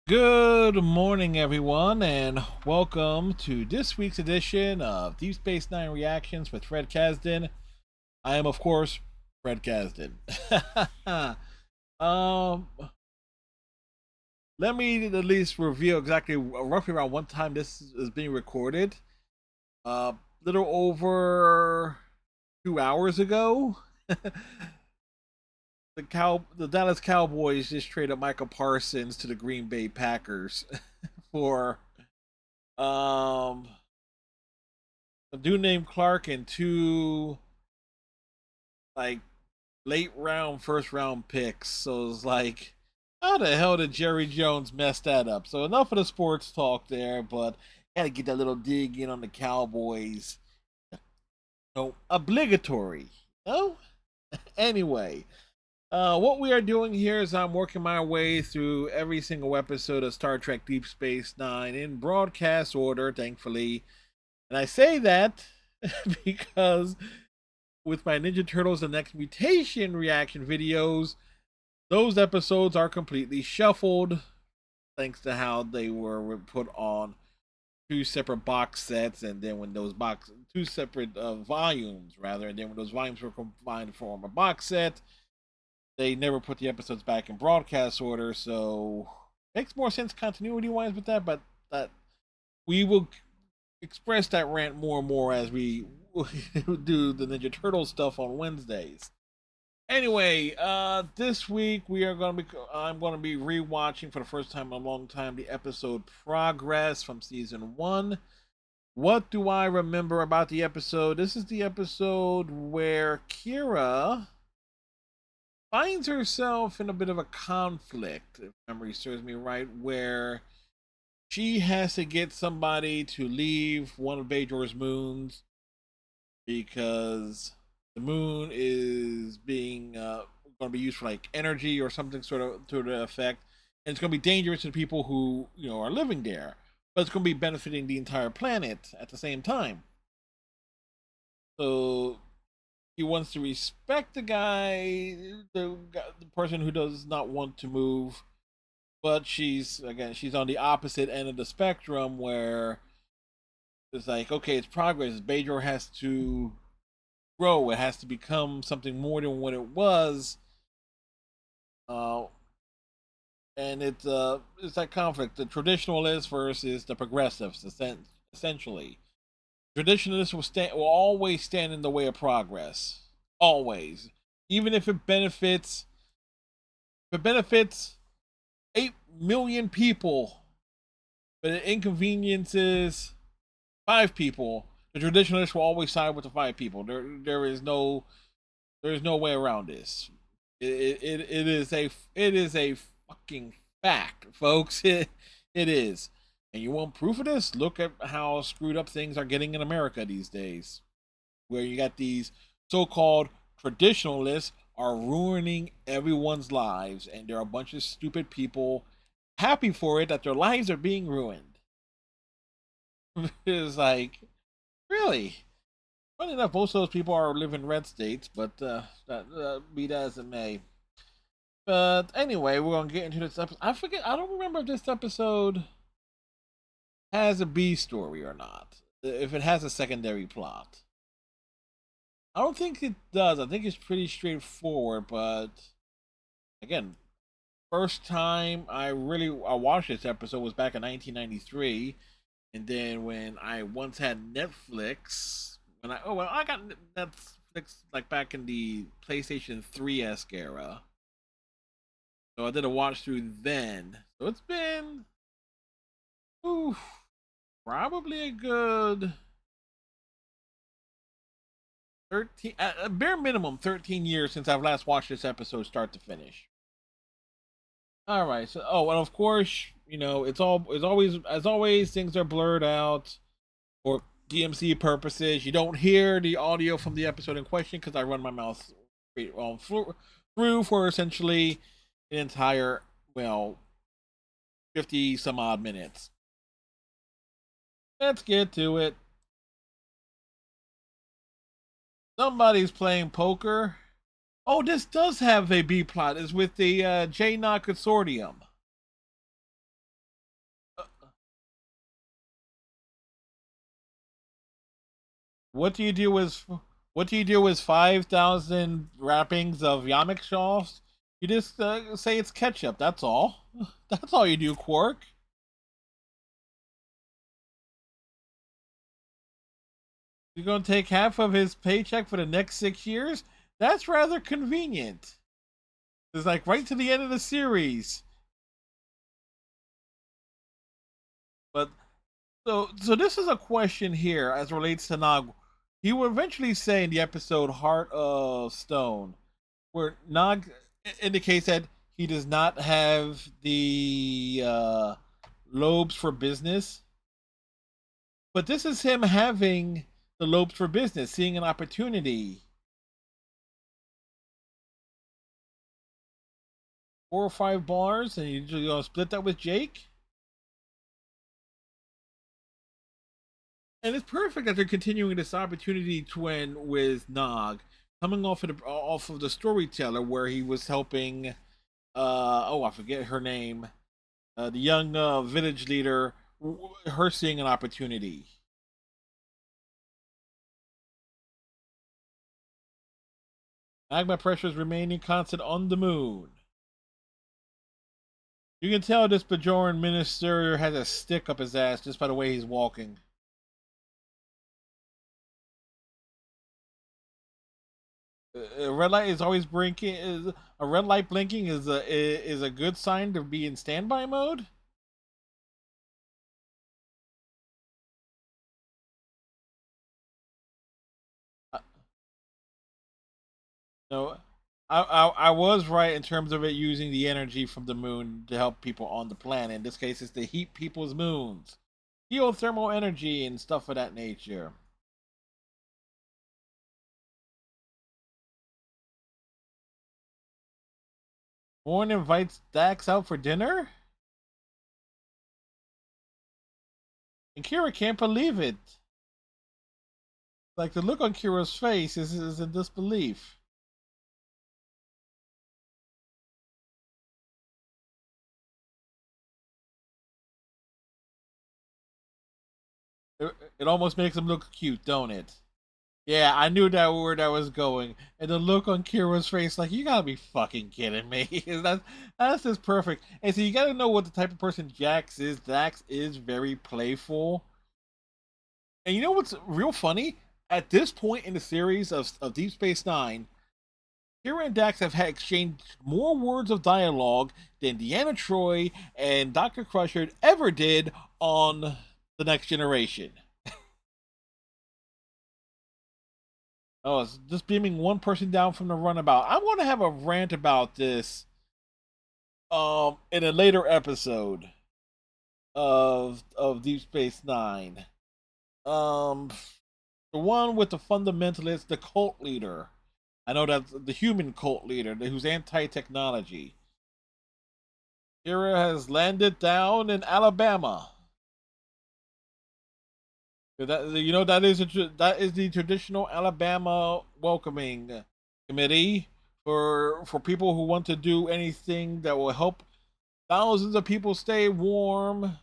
Good morning, everyone, and welcome to this week's edition of DS9 Reactions with Fred Kasdan. I am, of course, Fred Kasdan. um, Let me at least reveal exactly roughly around what time this is being recorded. Little over 2 hours ago, the Dallas Cowboys just traded Michael Parsons to the Green Bay Packers for um a dude named Clark and two like late round, first round picks. So it's like, how the hell did Jerry Jones mess that up? So enough of the sports talk there, but gotta get that little dig in on the Cowboys. No, obligatory. No? Anyway, what we are doing here is I'm working my way through every single episode of Star Trek Deep Space Nine in broadcast order, thankfully. And I say that because with my Ninja Turtles The Next Mutation reaction videos, those episodes are completely shuffled thanks to how they were put on two separate box sets, and then when those two separate volumes rather, and then when those volumes were combined to form a box set, they never put the episodes back in broadcast order. So makes more sense continuity wise with that, but that we will express that rant more and more as we do the Ninja Turtle stuff on Wednesdays. Anyway, this week I'm gonna be rewatching for the first time in a long time the episode Progress from season one. What do I remember about the episode? This is the episode where Kira finds herself in a bit of a conflict, if memory serves me right, where she has to get somebody to leave one of Bajor's moons because the moon is being going to be used for like energy or something sort of to the effect, and it's going to be dangerous to the people who are living there, but it's going to be benefiting the entire planet at the same time. So he wants to respect the person who does not want to move, but she's on the opposite end of the spectrum where it's like, okay, it's progress. Bajor has to grow. It has to become something more than what it was. Uh, and it's that conflict: the traditionalists versus the progressives. Essentially, traditionalists will always stand in the way of progress, always, even if it benefits. If it benefits 8 million people, but it inconveniences 5 people, the traditionalists will always side with the 5 people. There is no way around this. It is a fucking fact, folks. It is. And you want proof of this? Look at how screwed up things are getting in America these days, where you got these so-called traditionalists are ruining everyone's lives, and there are a bunch of stupid people happy for it that their lives are being ruined. It's like, really? Funny enough, most of those people are living in red states, but be that as it may. But anyway, we're gonna get into this episode. I forget. I don't remember if this episode has a B story or not. If it has a secondary plot, I don't think it does. I think it's pretty straightforward. But again, first time I watched this episode was back in 1993, and then when I once had Netflix, when I got Netflix like back in the PlayStation 3 era, so I did a watch through then. So it's been ooh, probably a good 13, a bare minimum 13 years since I've last watched this episode start to finish. All right, so and of course, it's always as always things are blurred out for DMC purposes. You don't hear the audio from the episode in question because I run my mouth through for essentially an entire 50 some odd minutes. Let's get to it. Somebody's playing poker. Oh, this does have a B plot. It's with the J Knot Consortium. What do you do with 5,000 wrappings of Yamek sauce? You just say it's ketchup. That's all. That's all you do, Quark. You're going to take half of his paycheck for the next 6 years? That's rather convenient. It's like right to the end of the series. But so this is a question here as relates to Nog. He will eventually say in the episode Heart of Stone, where Nog indicates that he does not have the lobes for business. But this is him having the lobes for business, seeing an opportunity. 4 or 5 bars, and you gonna split that with Jake. And it's perfect that they're continuing this opportunity twin with Nog, coming off of the storyteller where he was helping. I forget her name. The young village leader, her seeing an opportunity. Magma pressures remaining constant on the moon. You can tell this Bajoran minister has a stick up his ass just by the way he's walking. A red light is always blinking. A red light blinking is a good sign to be in standby mode. No, I was right in terms of it using the energy from the moon to help people on the planet. In this case, it's to heat people's moons, geothermal energy and stuff of that nature. Warren invites Dax out for dinner, and Kira can't believe it. Like the look on Kira's face is in disbelief. It almost makes him look cute, don't it? Yeah, I knew that where that was going, and the look on Kira's face, like you gotta be fucking kidding me. That's just perfect. And so you gotta know what the type of person Jax is. Dax is very playful, and you know what's real funny? At this point in the series of Deep Space Nine, Kira and Dax have had exchanged more words of dialogue than Deanna Troy and Dr. Crusher ever did on the Next Generation. Oh, it's just beaming one person down from the runabout. I want to have a rant about this in a later episode of Deep Space Nine. Um the one with the fundamentalist, the cult leader. I know that's the human cult leader who's anti-technology. Kira has landed down in Alabama. That is the traditional Alabama welcoming committee for people who want to do anything that will help thousands of people stay warm,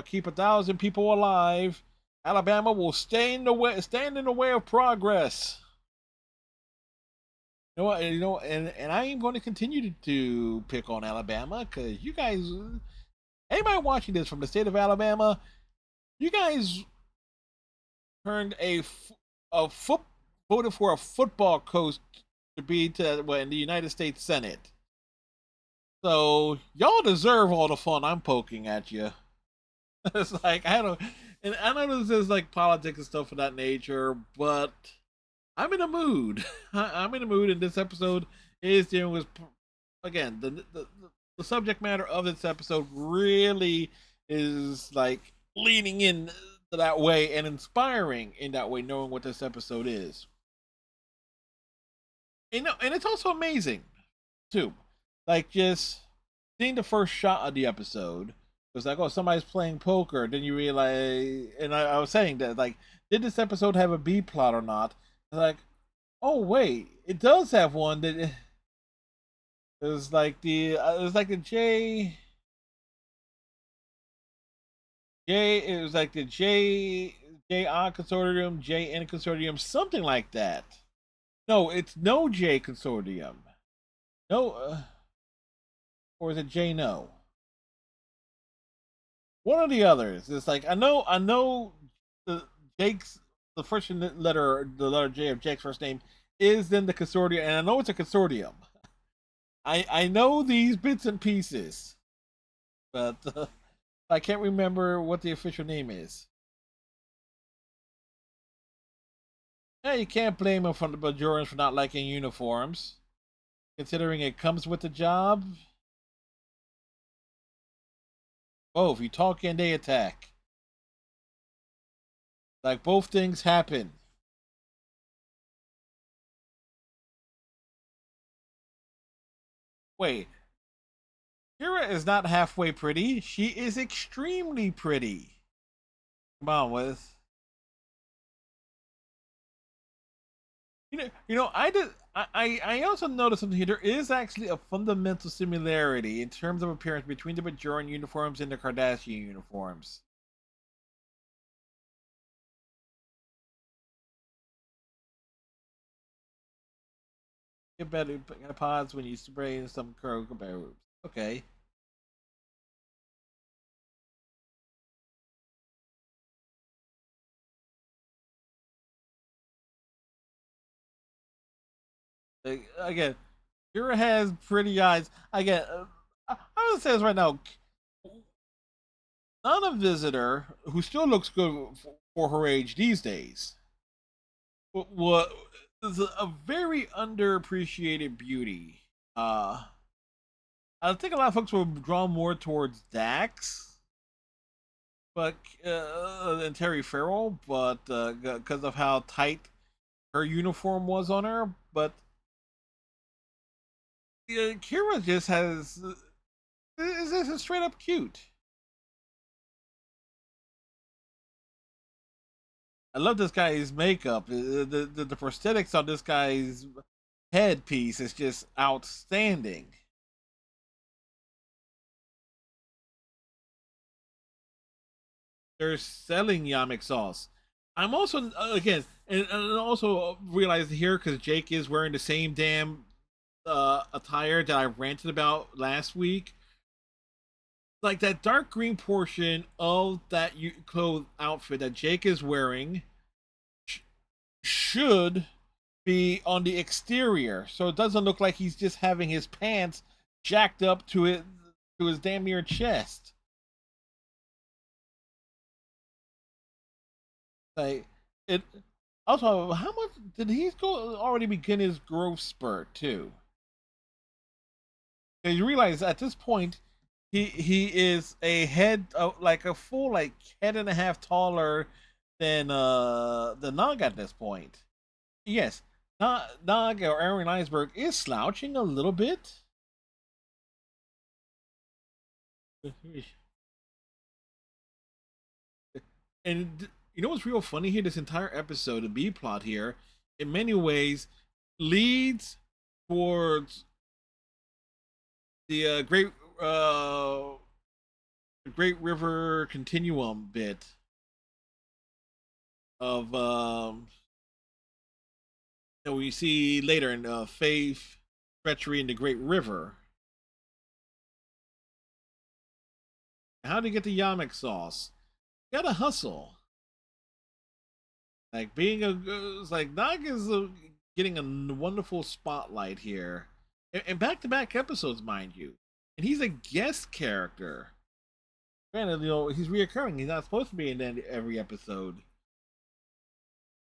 keep 1,000 people alive. Alabama will stand in the way of progress. You know what? And I am going to continue to pick on Alabama because you guys, anybody watching this from the state of Alabama, you guys turned a foot voted for a football coach to be in the United States Senate. So y'all deserve all the fun I'm poking at you. It's like and I know this is like politics and stuff of that nature, but I'm in a mood. I'm in a mood, and this episode is dealing with again the subject matter of this episode really is like leaning in that way and inspiring in that way, knowing what this episode is. And it's also amazing too, like just seeing the first shot of the episode. It was like, oh, somebody's playing poker. Then you realize, and I was saying that, like, did this episode have a B plot or not? Like, oh wait, it does have one that it was like it was like the J. It was like the J on Consortium, J in Consortium, something like that. No, it's no J Consortium. No, or is it J no? One of the others. It's like I know the Jake's the first letter, the letter J of Jake's first name is in the consortium, and I know it's a consortium. I know these bits and pieces, but I can't remember what the official name is. Yeah, you can't blame him for the Bajorans for not liking uniforms, considering it comes with the job. Oh, if you talk and they attack, like both things happen. Wait, Kira is not halfway pretty. She is extremely pretty. Come on, with I did. I also noticed something here. There is actually a fundamental similarity in terms of appearance between the Bajoran uniforms and the Kardashian uniforms. Get better pods when you spray in some curl barrels. Okay. Again, Kira has pretty eyes. Again, I would say this right now. Not a visitor who still looks good for her age these days. What is a very underappreciated beauty. I think a lot of folks will draw more towards Dax, but and Terry Farrell, but because of how tight her uniform was on her. But Kira just has is just straight up cute. I love this guy's makeup. The prosthetics on this guy's headpiece is just outstanding. They're selling Yamik sauce. I'm also again, and also realized here because Jake is wearing the same damn attire that I ranted about last week. Like that dark green portion of that clothes outfit that Jake is wearing sh- should be on the exterior, so it doesn't look like he's just having his pants jacked up to his damn near chest. Like it. Also, how much did he go already begin his growth spurt too? And you realize at this point, he is a head like a full like head and a half taller than the Nog at this point. Yes, Nog or Aaron Iceberg is slouching a little bit. And you know what's real funny here? This entire episode, the B plot here, in many ways, leads towards the uh, Great River Continuum bit of that we see later in Faith, Treachery, and the Great River. How to get the Yamek sauce? You gotta hustle. Like being it's like Nog is getting a wonderful spotlight here, and back-to-back episodes, mind you, and he's a guest character. Granted, he's reoccurring. He's not supposed to be in every episode.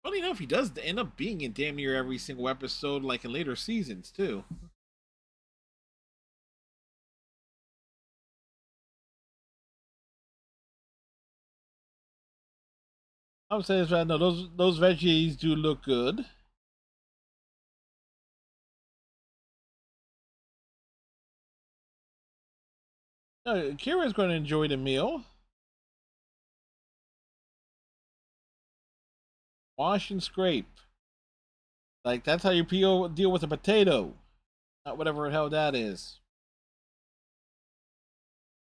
Funny enough, he does end up being in damn near every single episode, like in later seasons too. I would say this right now. Those veggies do look good. Kira's going to enjoy the meal. Wash and scrape. Like that's how you deal with a potato, not whatever the hell that is.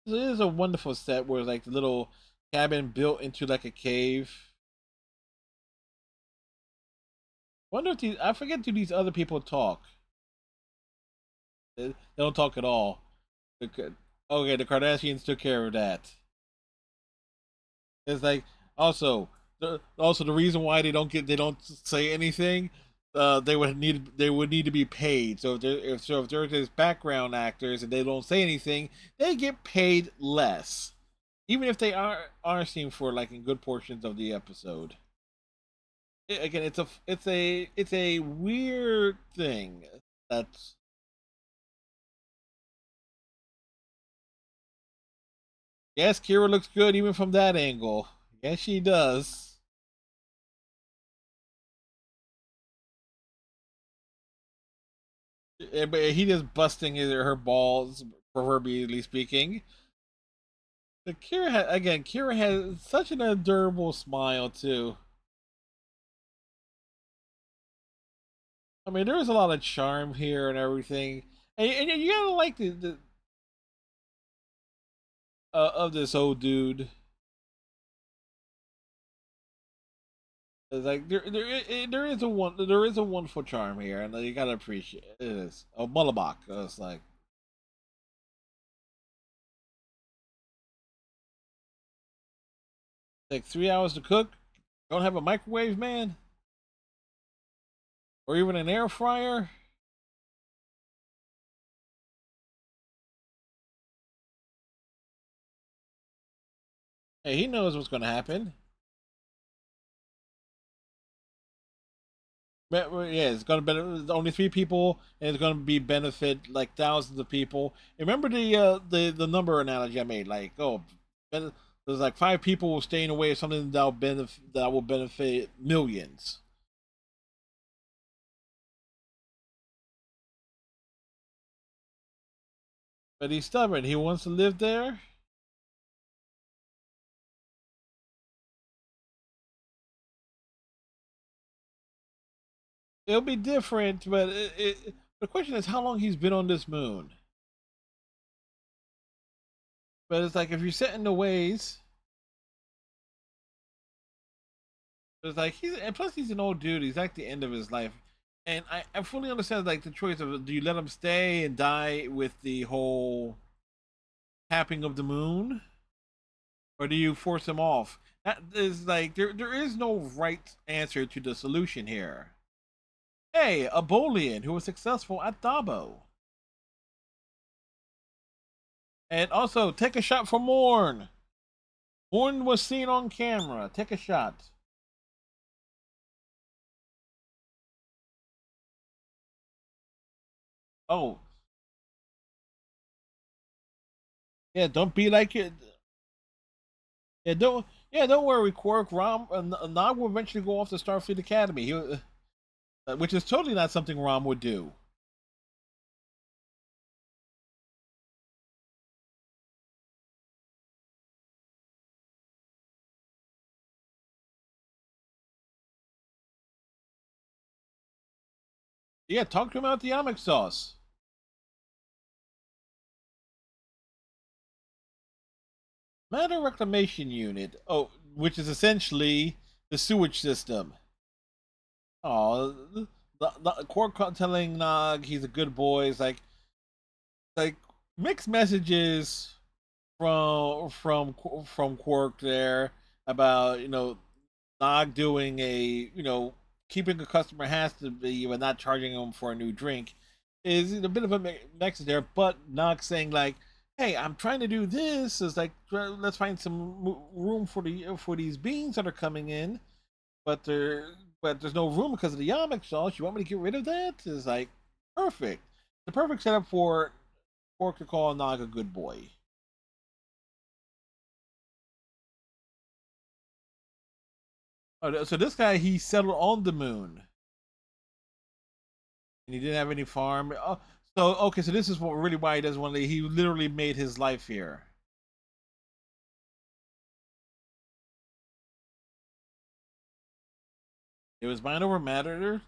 It is a wonderful set where it's like the little cabin built into like a cave. Wonder if I forget, do these other people talk? They don't talk at all. Okay, the Kardashians took care of that. It's like also the reason why they don't say anything. They would need to be paid. So if they're just background actors and they don't say anything, they get paid less, even if they are seen for like in good portions of the episode. Again, it's a weird thing. That's Yes, Kira looks good even from that angle. Yes, she does. But he just busting her balls, proverbially speaking. But Kira has such an adorable smile too. I mean, there's a lot of charm here and everything, and you gotta like the of this old dude. It's like there is a wonderful charm here, and you gotta appreciate it. It is. Oh, Mullabach. It's like take 3 hours to cook. Don't have a microwave, man, or even an air fryer. Hey, he knows what's gonna happen. Yeah, it's gonna benefit only 3 people, and it's gonna be benefit like thousands of people. Remember the number analogy I made? Like, there's like 5 people staying away of something that will benefit millions. But he's stubborn. He wants to live there. It'll be different, but the question is how long he's been on this moon. But it's like if you're set in the ways, it's like and plus he's an old dude. He's at the end of his life, and I fully understand like the choice of do you let him stay and die with the whole tapping of the moon, or do you force him off? That is like there is no right answer to the solution here. Hey, a Bolian who was successful at Dabo, and also take a shot for Morn. Morn was seen on camera. Take a shot. Oh, yeah, don't be like it. Don't worry, Quark. Rom Nog will eventually go off to Starfleet Academy. Which is totally not something Rom would do. Yeah, talk to him about the Yamik sauce. Matter Reclamation Unit. Oh, which is essentially the sewage system. Oh, the Quark telling Nog he's a good boy. It's like mixed messages from Quark there about Nog doing keeping a customer has to be but not charging them for a new drink is a bit of a mix there. But Nog saying like, "Hey, I'm trying to do this." Is like, let's find some room for these beans that are coming in, but there's no room because of the Yamik sauce. You want me to get rid of that? Is like perfect. The perfect setup for Quark to call Nog a good boy. Oh, so this guy he settled on the moon and he didn't have any farm. Oh, so okay, so this is what really why he doesn't want to leave. He literally made his life here. It was mind over matter.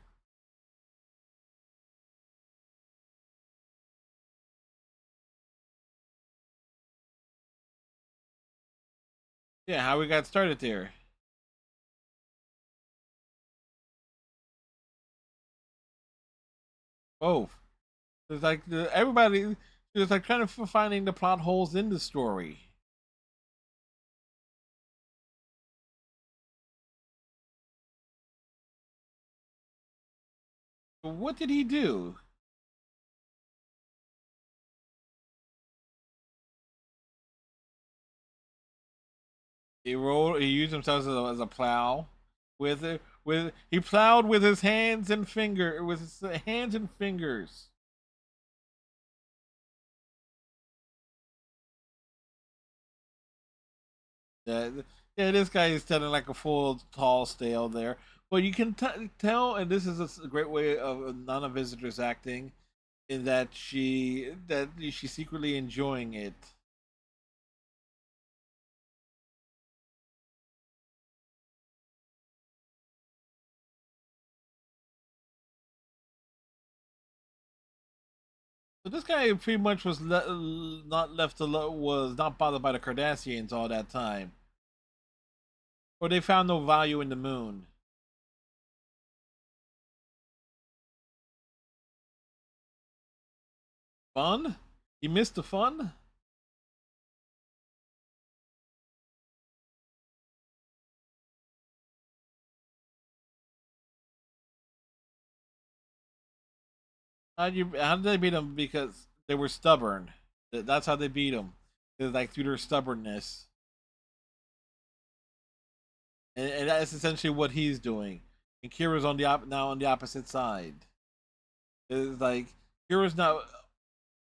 Yeah, how we got started there. Both. It's like everybody is like trying to finding the plot holes in the story. What did he do? He rolled. He used himself as a plow. He plowed with his hands and fingers. Yeah, yeah. This guy is telling like a full tall tale there, but you can tell, and this is a great way of Nana Visitor's acting, in that she's secretly enjoying it. So this guy pretty much not left alone, was not bothered by the Cardassians all that time, or they found no value in the moon. Fun? You missed the fun? How did they beat them? Because they were stubborn. That's how they beat them. It's like through their stubbornness, and that's essentially what he's doing. And Kira's now on the opposite side. It's like Kira's now,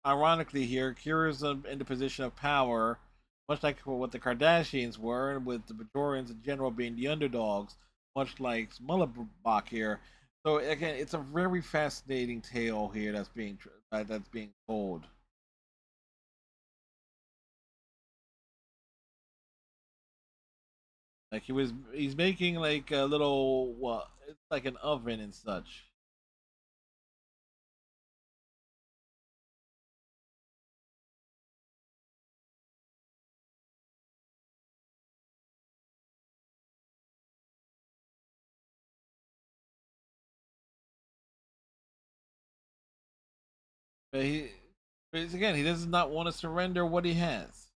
ironically here, Kira's in the position of power, much like what the Kardashians were, with the Bajorans in general being the underdogs, much like Smullabach here. So again, it's a very fascinating tale here that's being told. Like he's making like a little, well, it's like an oven and such. But again, he does not want to surrender what he has.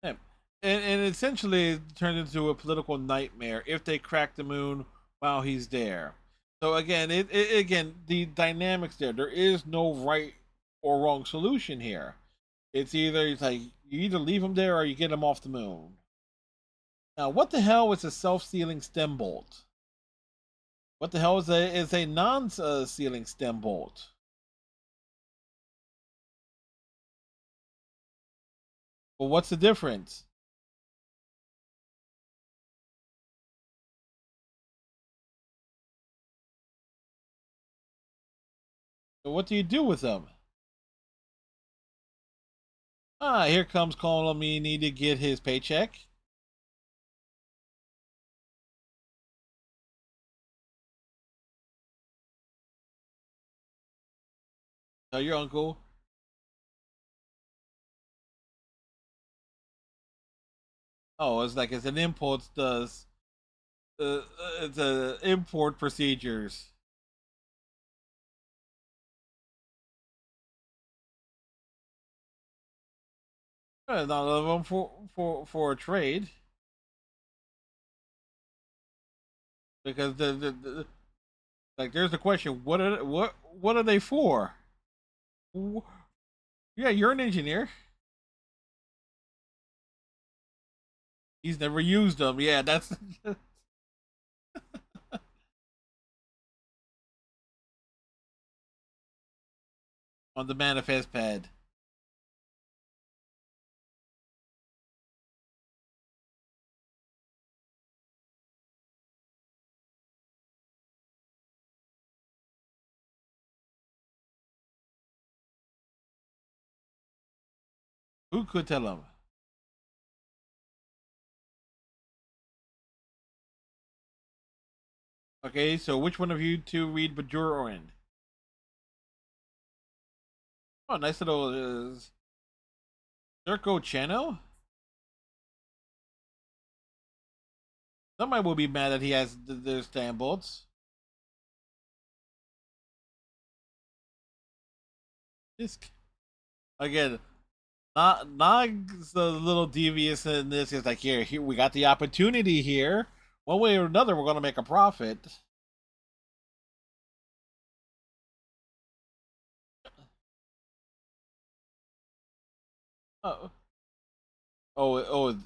Yeah. And essentially it turned into a political nightmare if they crack the moon while he's there. So again, again, the dynamics there. There is no right or wrong solution here. It's like you either leave him there or you get him off the moon. Now, what the hell is a self-sealing stem bolt? What the hell is a non-sealing stem bolt? Well, what's the difference? So what do you do with them? Ah, here comes calling me need to get his paycheck. Tell your uncle. Oh, it's an import does. It's a import procedures. Not of them for a trade because like there's the question: what are they for? Yeah, you're an engineer. He's never used them. Yeah, that's on the manifest pad. Who could tell him? Okay, so which one of you two read Bajoran? Oh, nice little Circo Channel. Somebody will be mad that he has their stand bolts. This again, Nog's a little devious in this. It's like here we got the opportunity here. One way or another, we're going to make a profit. Oh, oh,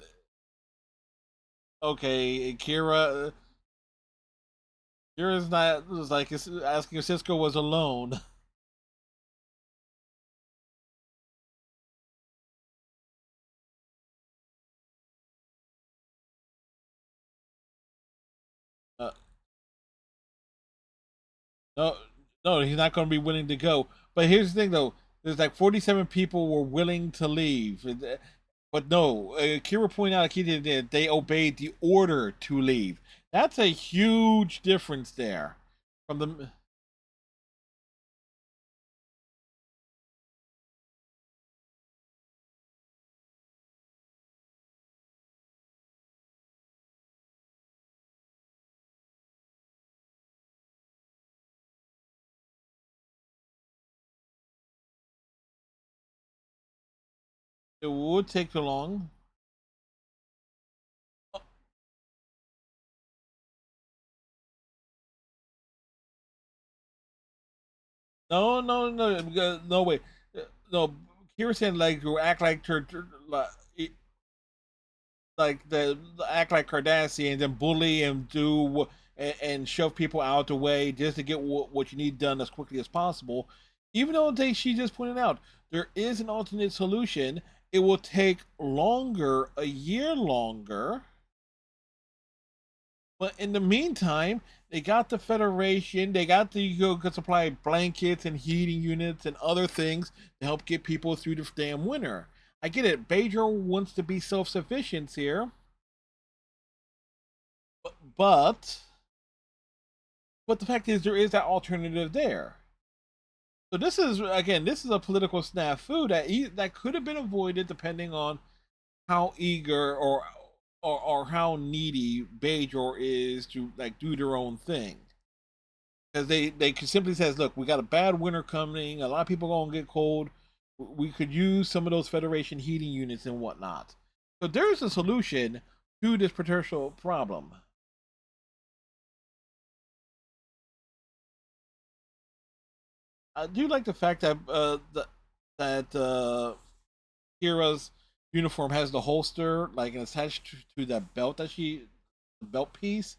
okay. Kira's not was like asking if Cisco was alone. Uh, no, no, he's not going to be willing to go. But here's the thing, though. There's like 47 people were willing to leave, but no. Kira pointed out, like they obeyed the order to leave. That's a huge difference there from the. It would take too long. No, no, no, no way. No, Kira said like to act like like the act like Cardassians and bully and and shove people out the way just to get what you need done as quickly as possible. Even though she just pointed out there is an alternate solution, it will take longer, a year longer. But in the meantime, they got the Federation, they got the could supply blankets and heating units and other things to help get people through the damn winter. I get it. Bajor wants to be self-sufficient here, but but the fact is there is that alternative there. So this is again, this is a political snafu that could have been avoided depending on how eager or how needy Bajor is to like do their own thing. Because they simply says, look, we got a bad winter coming. A lot of people are gonna get cold. We could use some of those Federation heating units and whatnot. So there's a solution to this potential problem. I do like the fact that that Kira's uniform has the holster like attached to that belt that the belt piece.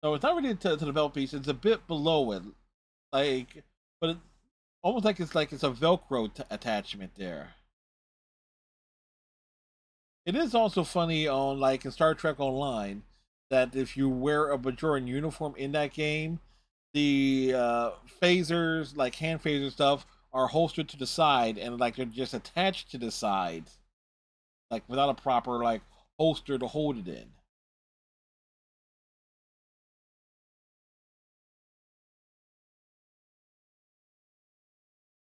No, it's not really to the belt piece. It's a bit below it, like, but almost like it's a Velcro attachment there. It is also funny on like in Star Trek Online that if you wear a Bajoran uniform in that game, the phasers, like hand phaser stuff, are holstered to the side and like they're just attached to the side, like without a proper like holster to hold it in.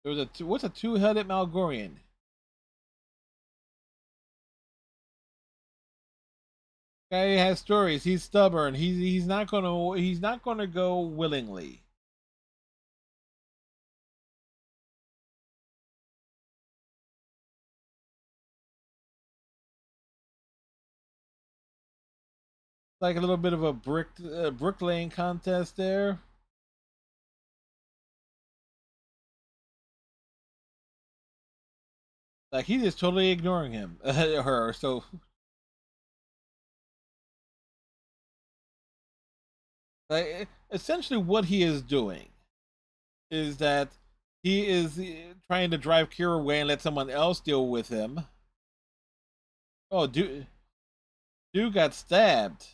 There was what's a two-headed Malgorian? Guy has stories. He's stubborn. He's not gonna go willingly. Like a little bit of a bricklaying contest there. Like he's just totally ignoring him, her. So like, essentially, what he is doing is that he is trying to drive Kira away and let someone else deal with him. Oh, dude got stabbed,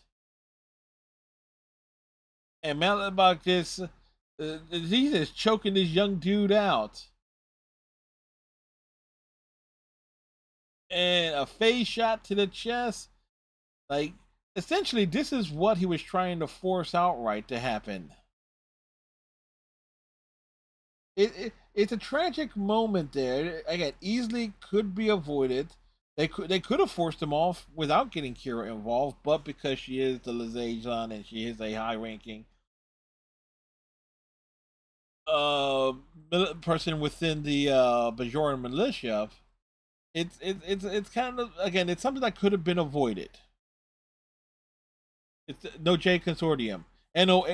and Malabak just he's just choking this young dude out, and a face shot to the chest. Like essentially, this is what he was trying to force outright to happen. It's a tragic moment there. Again, easily could be avoided, They could have forced him off without getting Kira involved, but because she is the liaison and she is a high ranking uh person within the Bajoran militia, it's kind of, again, it's something that could have been avoided. It's no J Consortium. And no,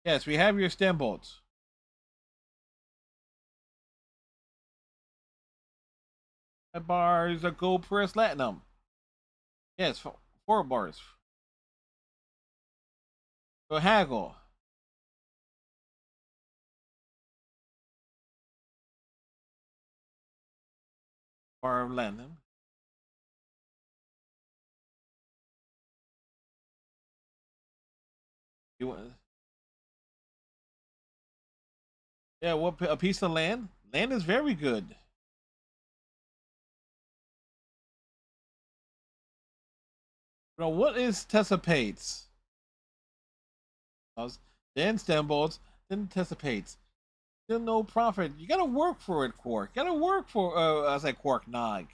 yes, we have your stem bolts. That bar is a gold press latinum. Yes, 4 bars. So haggle. Bar of latinum. You want? Yeah, what, a piece of land? Land is very good. Now, what is Tessapates? Then stem bolts, then Tessapates. Still no profit. You gotta work for it, Quark. You gotta work for, I say Quark, Nog.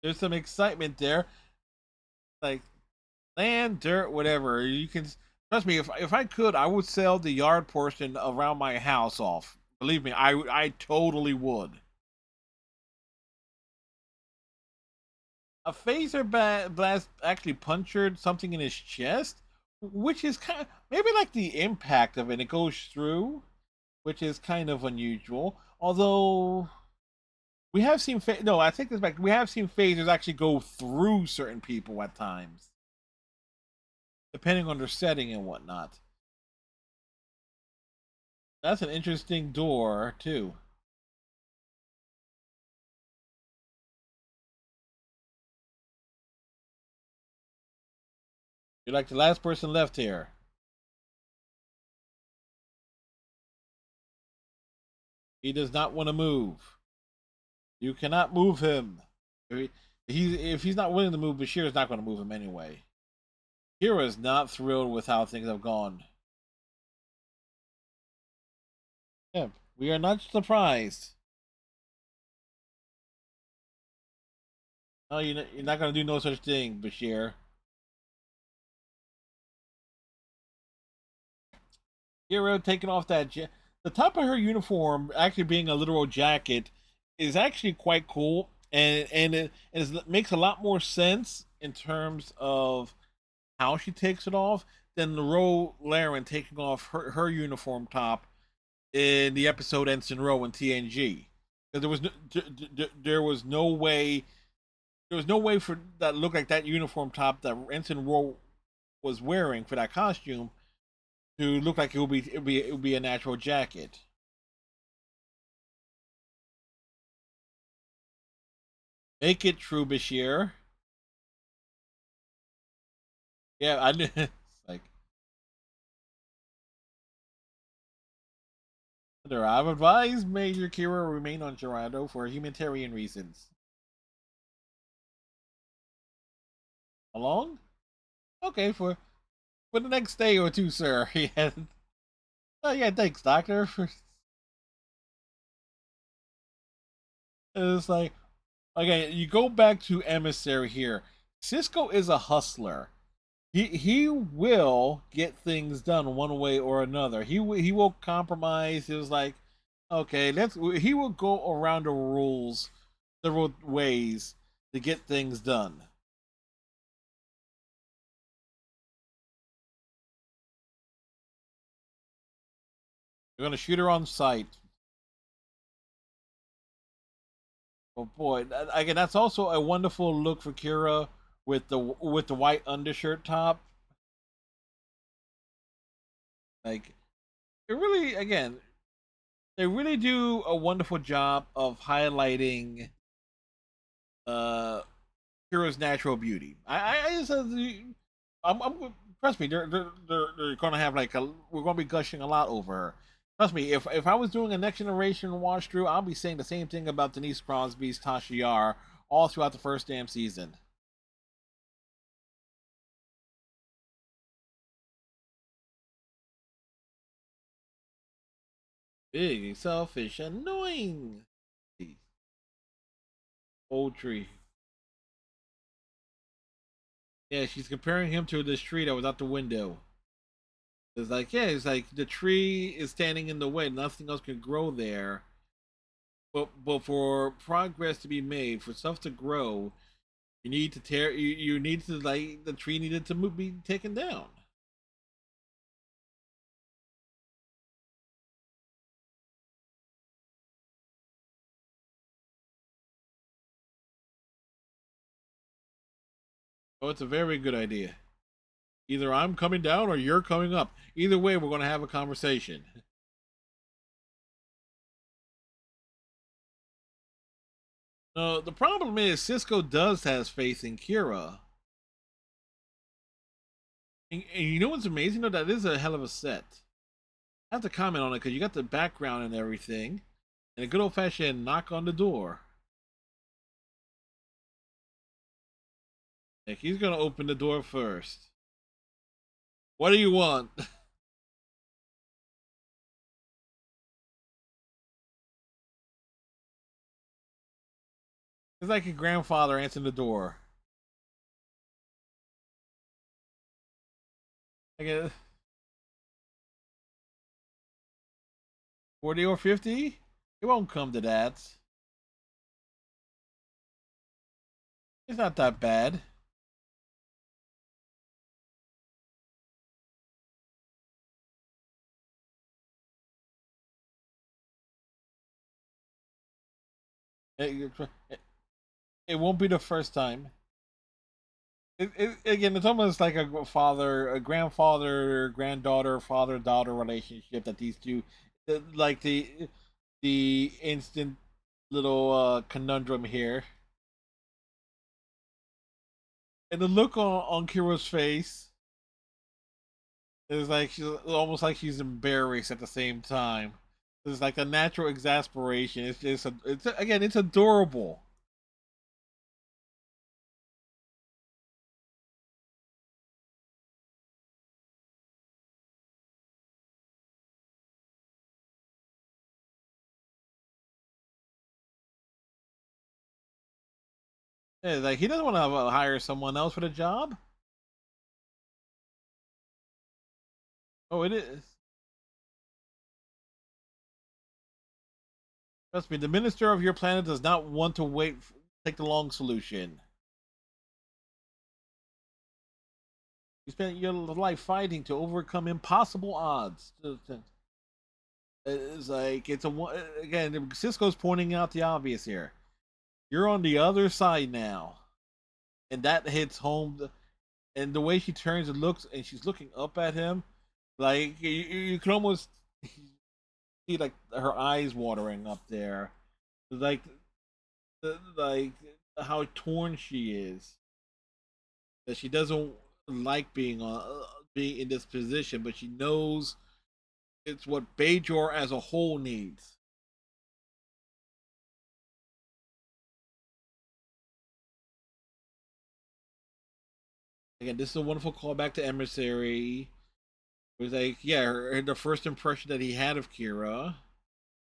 There's some excitement there. Like, land, dirt, whatever. You can trust me. If I could, I would sell the yard portion around my house off. Believe me, I totally would. A phaser blast actually punctured something in his chest, which is kind of maybe like the impact of it. It goes through, which is kind of unusual. Although we have seen no, I take this back. We have seen phasers actually go through certain people at times, depending on their setting and whatnot. That's an interesting door too. You're like the last person left here. He does not want to move. You cannot move him. If he's not willing to move, Bashir is not going to move him anyway. Kira is not thrilled with how things have gone. Yeah, we are not surprised. No, you're not going to do no such thing, Bashir. Kira taking off the top of her uniform, actually being a literal jacket, is actually quite cool, and it makes a lot more sense in terms of how she takes it off than the Ro Laren taking off her uniform top in the episode Ensign Ro in TNG. Because there was no way for that look like that uniform top that Ensign Ro was wearing for that costume to look like it would be a natural jacket. Make it true, Bashir. Yeah, I like. I've advised Major Kira remain on Gerardo for humanitarian reasons. How long? Okay, for the next day or two, sir. Yeah. Oh yeah, thanks, Doctor. It's like, okay, you go back to Emissary here. Cisco is a hustler. He will get things done one way or another. He will compromise. He was like, okay, he will go around the rules several ways to get things done. You're gonna shoot her on sight. Oh boy, again, that's also a wonderful look for Kira with the white undershirt top. Like, it really, again, they really do a wonderful job of highlighting uh Kira's natural beauty. I just, I'm trust me, they're going to have like we're going to be gushing a lot over her. Trust me, if I was doing a next generation watch through, I'll be saying the same thing about Denise Crosby's Tasha Yar all throughout the first damn season. Big, selfish, annoying. Old tree. Yeah, she's comparing him to this tree that was out the window. It's like, yeah, it's like the tree is standing in the way. Nothing else can grow there. But for progress to be made, for stuff to grow, you need to tear. You need to like the tree needed to be taken down. Oh, it's a very good idea. Either I'm coming down or you're coming up. Either way, we're going to have a conversation. No, the problem is Cisco does has faith in Kira. And you know what's amazing though? That is a hell of a set. I have to comment on it because you got the background and everything, and a good old fashioned knock on the door. Like he's gonna open the door first. What do you want? It's like a grandfather answering the door. Like a 40 or 50? It won't come to that. It's not that bad. It, it won't be the first time. Again, it's almost like a father, a grandfather, granddaughter, father daughter relationship that these two, like the instant little conundrum here, and the look on Kira's face is like she's almost like she's embarrassed at the same time. It's like a natural exasperation. It's just it's again, it's adorable. Yeah, like he doesn't want to hire someone else for the job. Oh, it is. Trust me, the minister of your planet does not want to take the long solution. You spent your life fighting to overcome impossible odds. It's like it's a again. Cisco's pointing out the obvious here. You're on the other side now, and that hits home. And the way she turns and looks, and she's looking up at him, like you can almost see like her eyes watering up there, like like how torn she is. That she doesn't like being in this position, but she knows it's what Bajor as a whole needs. Again, this is a wonderful callback to Emissary. It was like, yeah, the first impression that he had of Kira,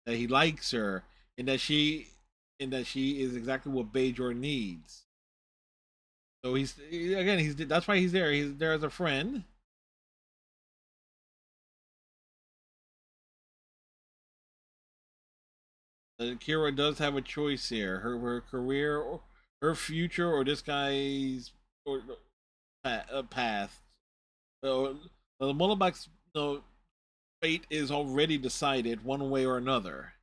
that he likes her, and that she is exactly what Bajor needs. So he's that's why he's there. He's there as a friend. Kira does have a choice here: her career, or her future, or this guy's or path. So the Mollabak's fate is already decided one way or another.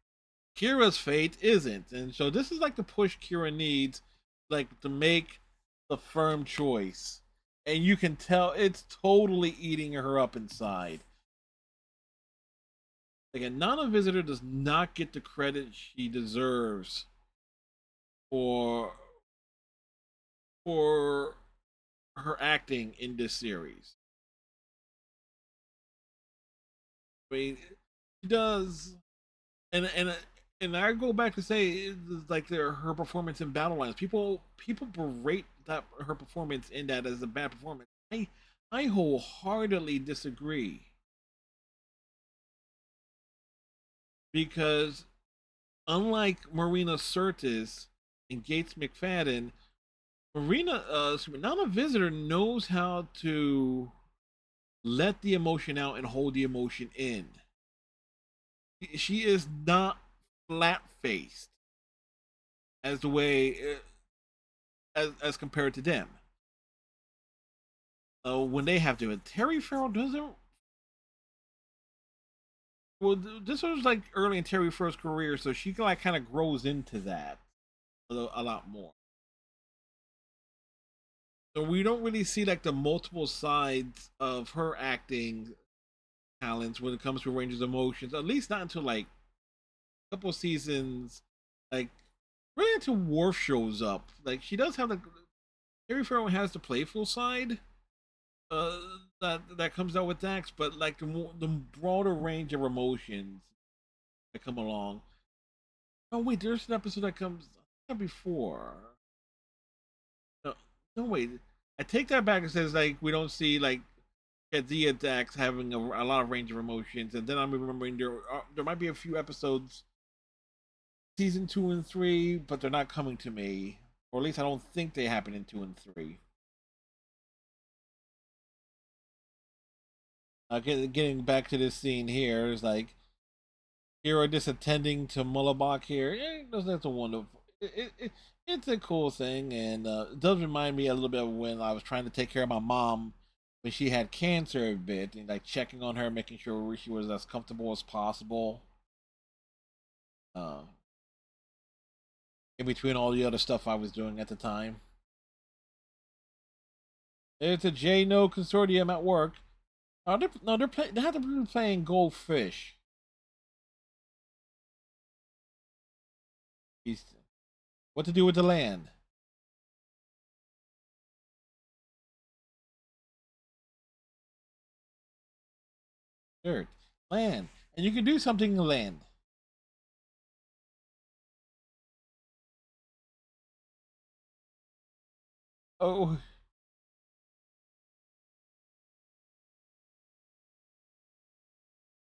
Kira's fate isn't, and so this is like the push Kira needs, like to make the firm choice. And you can tell it's totally eating her up inside. Again, Nana Visitor does not get the credit she deserves for for her acting in this series. I mean, She does, and I go back to say like her performance in Battle Lines. People berate that her performance in that as a bad performance. I wholeheartedly disagree because unlike Marina Sirtis and Gates McFadden, Marina Nana Visitor knows how to let the emotion out and hold the emotion in. She is not flat faced as the way as compared to them. When they have to, Terry Farrell doesn't. Well, this was like early in Terry Farrell's career, so she like kind of grows into that a lot more. So we don't really see like the multiple sides of her acting talents when it comes to ranges of emotions. At least not until like a couple seasons, like really until Worf shows up. Like she does have the Terry Farrell has the playful side uh, that comes out with Dax, but like the broader range of emotions that come along. Oh wait, there's an episode that comes before. No, no wait. I take that back and says like we don't see like Kadia Dax having a lot of range of emotions, and then I'm remembering there might be a few episodes, season 2 and 3, but they're not coming to me, or at least I don't think they happen in 2 and 3. Getting back to this scene here is like Hero just attending to Mullabach here. That's a wonderful. It's a cool thing, and it does remind me a little bit of when I was trying to take care of my mom when she had cancer a bit, and like checking on her, making sure she was as comfortable as possible. Uh, in between all the other stuff I was doing at the time. There's a J No consortium at work. No, they have to be playing Goldfish. What to do with the land? Dirt, land, and you can do something in land. Oh,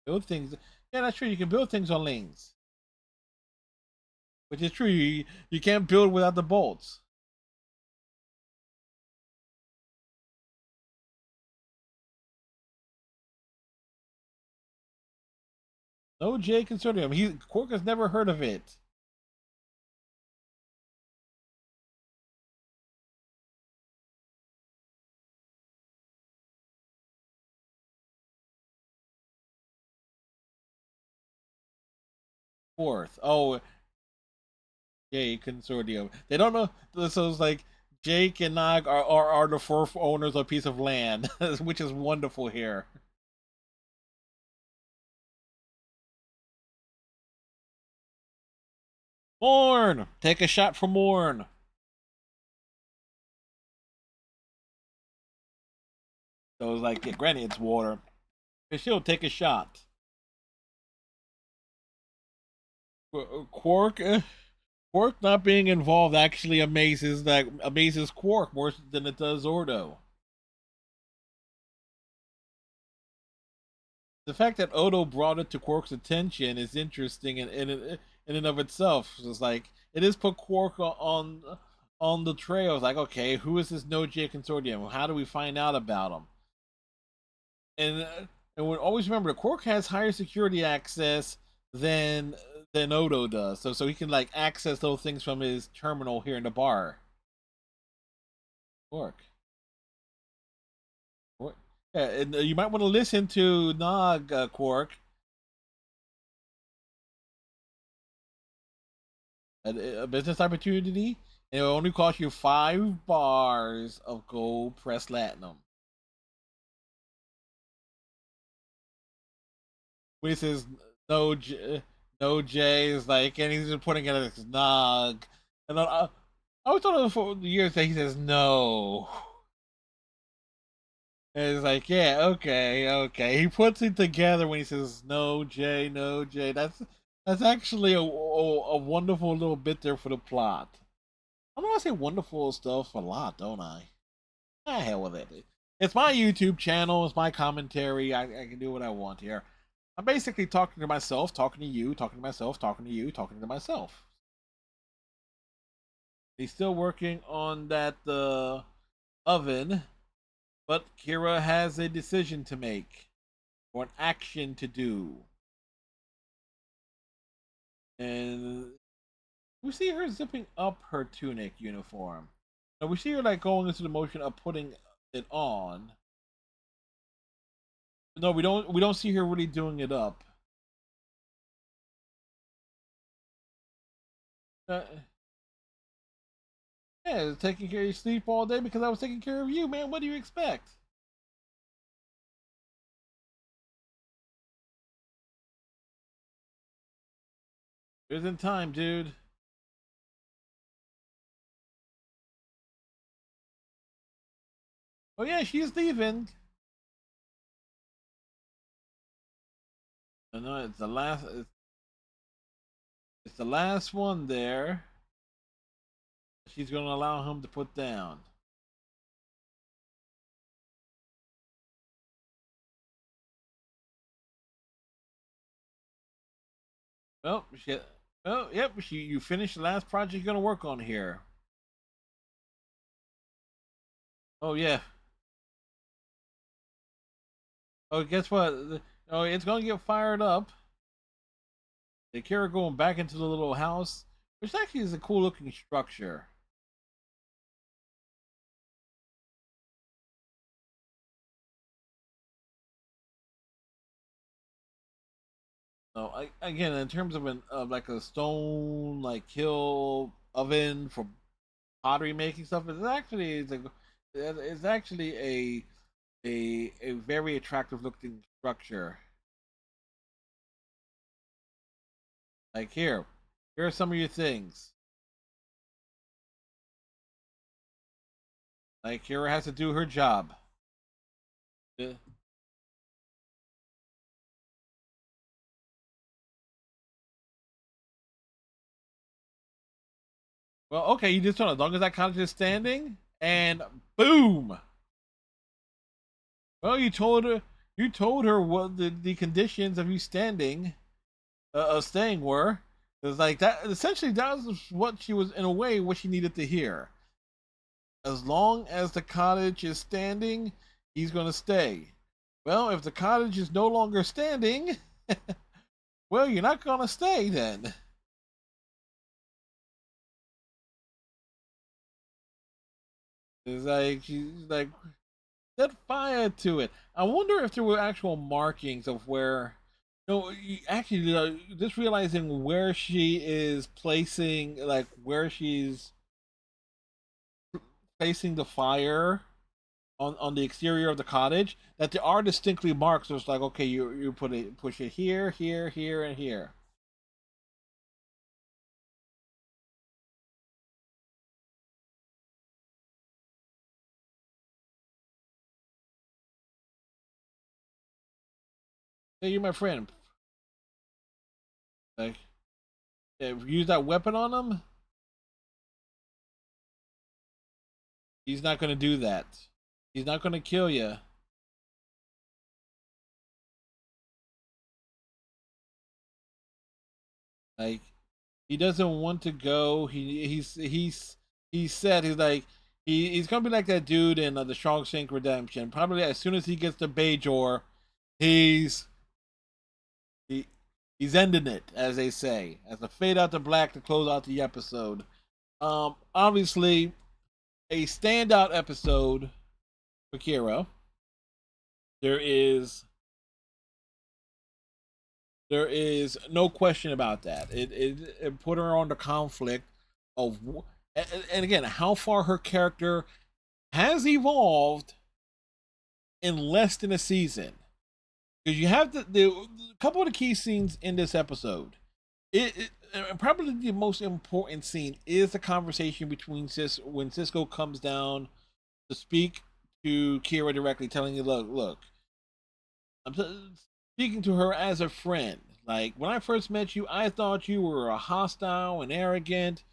build things. Yeah, that's true. You can build things on lanes, which is true. You can't build without the bolts. No J Consortium. Quark has never heard of it. Fourth. Oh, J Consortium. They don't know. So it's like Jake and Nog are the fourth owners of a piece of land, which is wonderful here. Morn! Take a shot for Morn. So it's like, yeah, granted, it's water. But she'll take a shot. Quark, Quark not being involved actually amazes Quark more than it does Ordo. The fact that Odo brought it to Quark's attention is interesting in and of itself. It's like it is put Quark on the trail. It's like, okay, who is this No J Consortium? How do we find out about him? And and we always remember that Quark has higher security access than Odo does. So he can like access those things from his terminal here in the bar. Quark. Quark. Yeah, and you might want to listen to Nog Quark. A business opportunity, and it will only cost you 5 bars of gold pressed platinum. When he says no, no J is like, and he's just putting it as Nog, and then I was thought for years that he says no. And it's like, yeah, okay, okay. He puts it together when he says, "No, Jay, no, Jay." That's actually a wonderful little bit there for the plot. I don't want to say wonderful stuff a lot, don't I? Ah, hell with it. It's my YouTube channel. It's my commentary. I can do what I want here. I'm basically talking to myself, talking to you, talking to myself, talking to you, talking to myself. He's still working on that oven, but Kira has a decision to make or an action to do. And we see her zipping up her tunic uniform. Now we see her like going into the motion of putting it on. No, we don't see her really doing it up. Uh, yeah, taking care of your sleep all day because I was taking care of you, man. What do you expect? Isn't time, dude. Oh yeah, she's leaving. No, it's the last. It's the last one there. She's going to allow him to put down. Well, yep. You finished the last project you're going to work on here. Oh yeah. Oh, guess what? Oh, it's going to get fired up. The Kira going back into the little house, which actually is a cool looking structure. So again, in terms of like a stone like hill oven for pottery making stuff, it's actually a very attractive looking structure. Like here are some of your things. Like Kira has to do her job. Yeah. Well, okay, you just as long as that cottage is standing, and boom. Well, you told her what the conditions of you standing, staying were. It was like that. Essentially, that was what she was in a way what she needed to hear. As long as the cottage is standing, he's going to stay. Well, if the cottage is no longer standing, well, you're not going to stay then. It's like she's like set fire to it. I wonder if there were actual markings of where. No, actually, just realizing where she is placing, like where she's placing the fire on the exterior of the cottage, that there are distinctly marks. So it's like, okay, you push it here, here, here, and here. Hey, you're my friend. Like, yeah, use that weapon on him. He's not gonna do that. He's not gonna kill you. Like, he doesn't want to go. He said he's like he's gonna be like that dude in the Shawshank Redemption. Probably as soon as he gets to Bajor, he's he he's ending it, as they say, as a fade out to black to close out the episode. Obviously a standout episode for Kira. There is there is no question about that. It put her on the conflict of, and again, how far her character has evolved in less than a season. Because you have the couple of the key scenes in this episode. Probably the most important scene is the conversation between when Cisco comes down to speak to Kira directly, telling you, look, I'm speaking to her as a friend. Like, when I first met you, I thought you were a hostile and arrogant,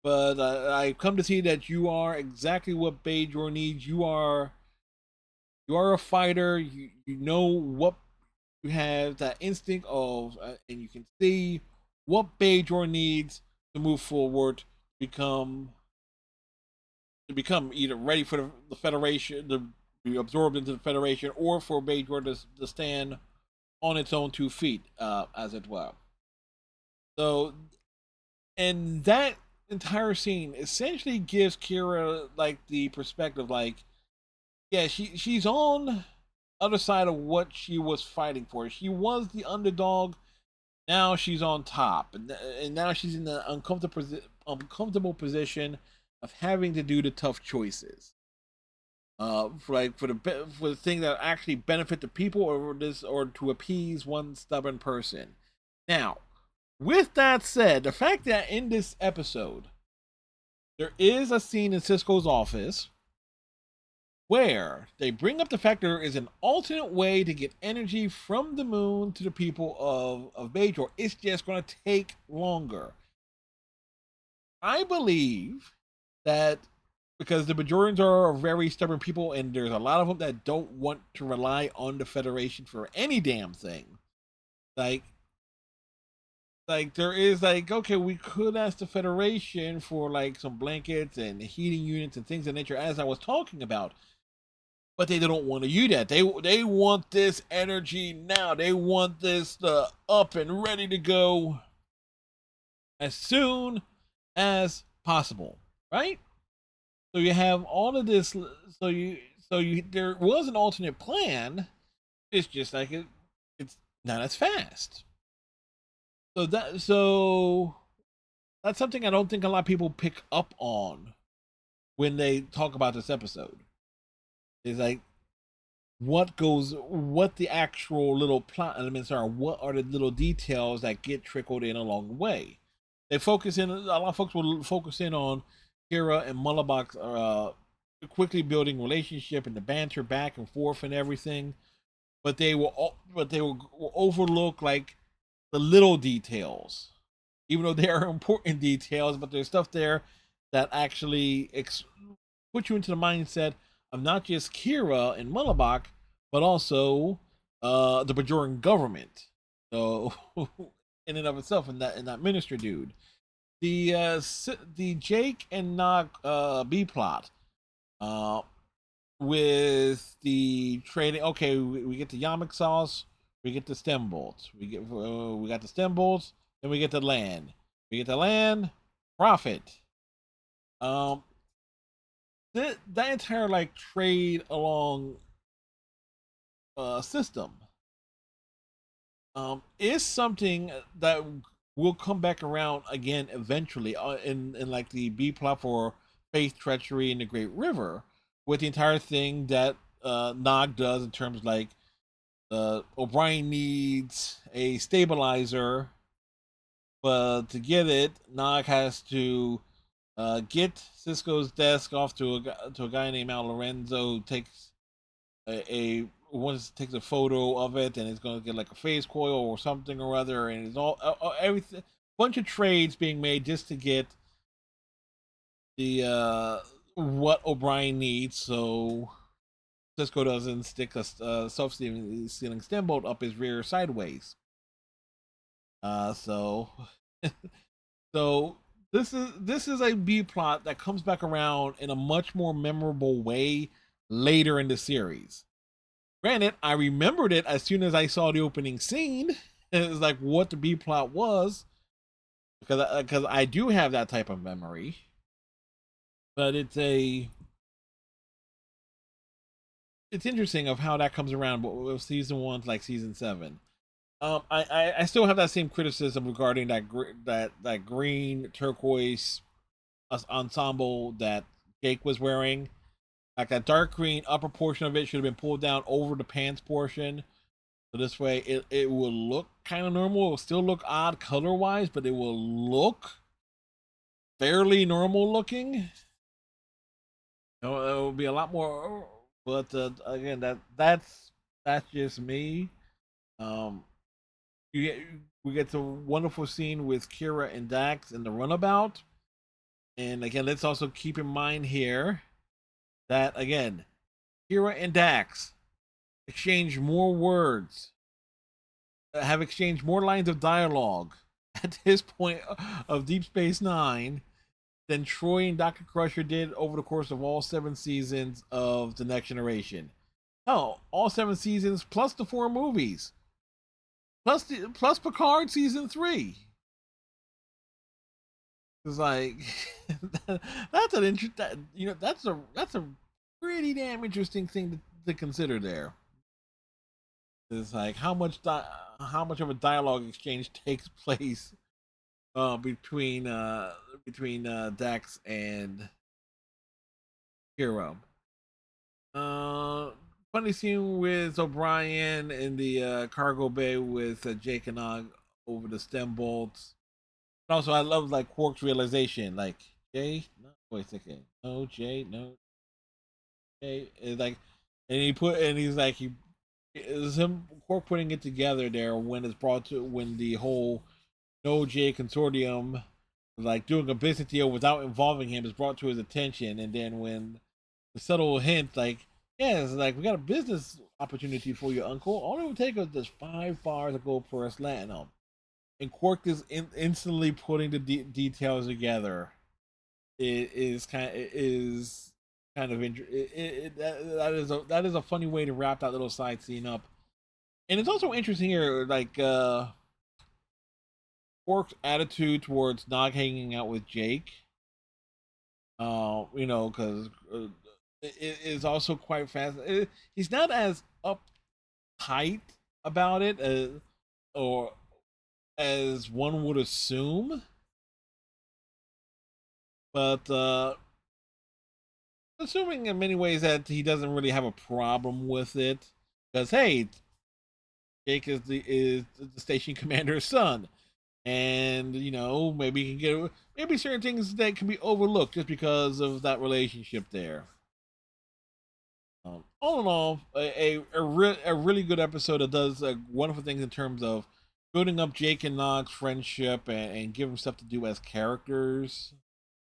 but I've come to see that you are exactly what Bajor needs. You are a fighter. You know what, you have that instinct of, and you can see what Bajor needs to move forward, become become either ready for the Federation, to be absorbed into the Federation, or for Bajor to stand on its own 2 feet, as it were. So, and that entire scene essentially gives Kira like the perspective, like, yeah, she's on other side of what she was fighting for. She was the underdog. Now she's on top, and now she's in the uncomfortable position of having to do the tough choices. For the thing that actually benefit the people, or to appease one stubborn person. Now, with that said, the fact that in this episode there is a scene in Cisco's office where they bring up the fact there is an alternate way to get energy from the moon to the people of Bajor. It's just going to take longer. I believe that because the Bajorians are very stubborn people, and there's a lot of them that don't want to rely on the Federation for any damn thing. Like, there is like, okay, we could ask the Federation for like some blankets and heating units and things of nature, as I was talking about, but they don't want to use that. They want this energy now. They want this up and ready to go as soon as possible, right? So you have all of this. So you there was an alternate plan. It's just like it's not as fast. So that's something I don't think a lot of people pick up on when they talk about this episode. Is like what the actual little plot elements are. What are the little details that get trickled in along the way? They focus in. A lot of folks will focus in on Kira and Mullabach quickly building relationship and the banter back and forth and everything, but they will overlook like the little details, even though they are important details. But there's stuff there that actually put you into the mindset of not just Kira and Mullabach, but also the Bajoran government. So, in and of itself, and that minister dude, the Jake and Nog B plot, uh, with the trading. Okay, we get the Yamak sauce, we get the stem bolts, we got the stem bolts, then we get the land. We get the land, profit. Um, that entire like trade along system is something that will come back around again eventually, in like the B plot for faith, treachery, and the Great River, with the entire thing that Nog does in terms like O'Brien needs a stabilizer, but to get it, Nog has to get Cisco's desk off to a guy named Al Lorenzo, who takes a once takes a photo of it, and it's going to get like a phase coil or something or other, and it's all everything, bunch of trades being made just to get the what O'Brien needs, so Cisco doesn't stick a self-sealing stem bolt up his rear sideways. So so this is a B plot that comes back around in a much more memorable way later in the series. Granted, I remembered it as soon as I saw the opening scene. It was like what the B plot was, because I do have that type of memory. But it's interesting of how that comes around with season 1 to like season 7. I still have that same criticism regarding that green turquoise ensemble that Jake was wearing. Like that dark green upper portion of it should have been pulled down over the pants portion. So this way it will look kind of normal. It will still look odd color wise, but it will look fairly normal looking. There will be a lot more, but again, that's just me. Um, you get we get the wonderful scene with Kira and Dax in the runabout, and again, let's also keep in mind here that again, Kira and Dax exchange more words, have exchanged more lines of dialogue at this point of Deep Space Nine than Troy and Dr. Crusher did over the course of all 7 seasons of The Next Generation. Oh, all 7 seasons plus the 4 movies, plus Picard season 3. It's like that's an interesting, that's a pretty damn interesting thing to consider there. It's like how much of a dialogue exchange takes place between Dax and Hero. Uh, Funny scene with O'Brien in the cargo bay with Jake and Og over the stem bolts. And also, I love like Quark's realization, like Jay, no, wait a second, no Jay, no Jay, it's like, and he's like he is him Quark putting it together there when it's brought to when the whole no J consortium like doing a business deal without involving him is brought to his attention, and then when the subtle hint like, yeah, it's like we got a business opportunity for you, Uncle. All it would take us just 5 bars of gold for us platinum, and Quark is instantly putting the details together. It is kind of that is a funny way to wrap that little side scene up, and it's also interesting here, like Quark's attitude towards not hanging out with Jake. Because it is also quite fast. He's not as uptight about it or as one would assume, but assuming in many ways that he doesn't really have a problem with it, because hey, Jake is the station commander's son, and maybe he can get maybe certain things that can be overlooked just because of that relationship there. All in all, a really good episode that does wonderful things in terms of building up Jake and Nog's friendship and give them stuff to do as characters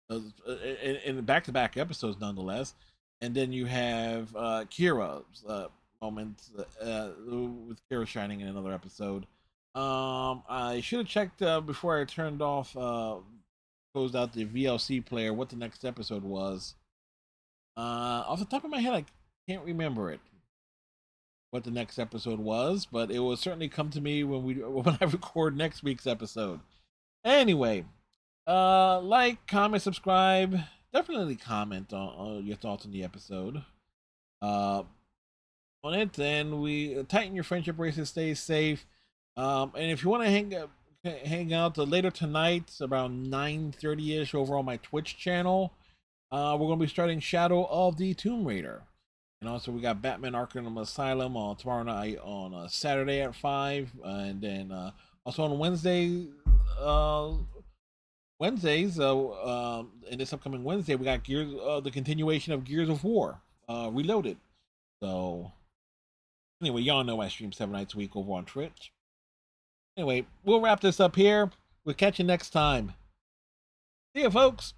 in back-to-back episodes, nonetheless. And then you have Kira's moments with Kira shining in another episode. I should have checked before I turned off, closed out the VLC player, what the next episode was. Off the top of my head, I can't remember it what the next episode was, but it will certainly come to me when I record next week's episode. Anyway, like, comment, subscribe. Definitely comment on your thoughts on the episode. Uh, on it, and we tighten your friendship bracelet, stay safe. And if you want to hang out later tonight around 9:30 ish over on my Twitch channel, we're gonna be starting Shadow of the Tomb Raider. And also, we got Batman Arkham Asylum on tomorrow night on Saturday at 5. And then also on Wednesdays, in this upcoming Wednesday, we got the continuation of Gears of War Reloaded. So, anyway, y'all know I stream 7 nights a week over on Twitch. Anyway, we'll wrap this up here. We'll catch you next time. See ya, folks.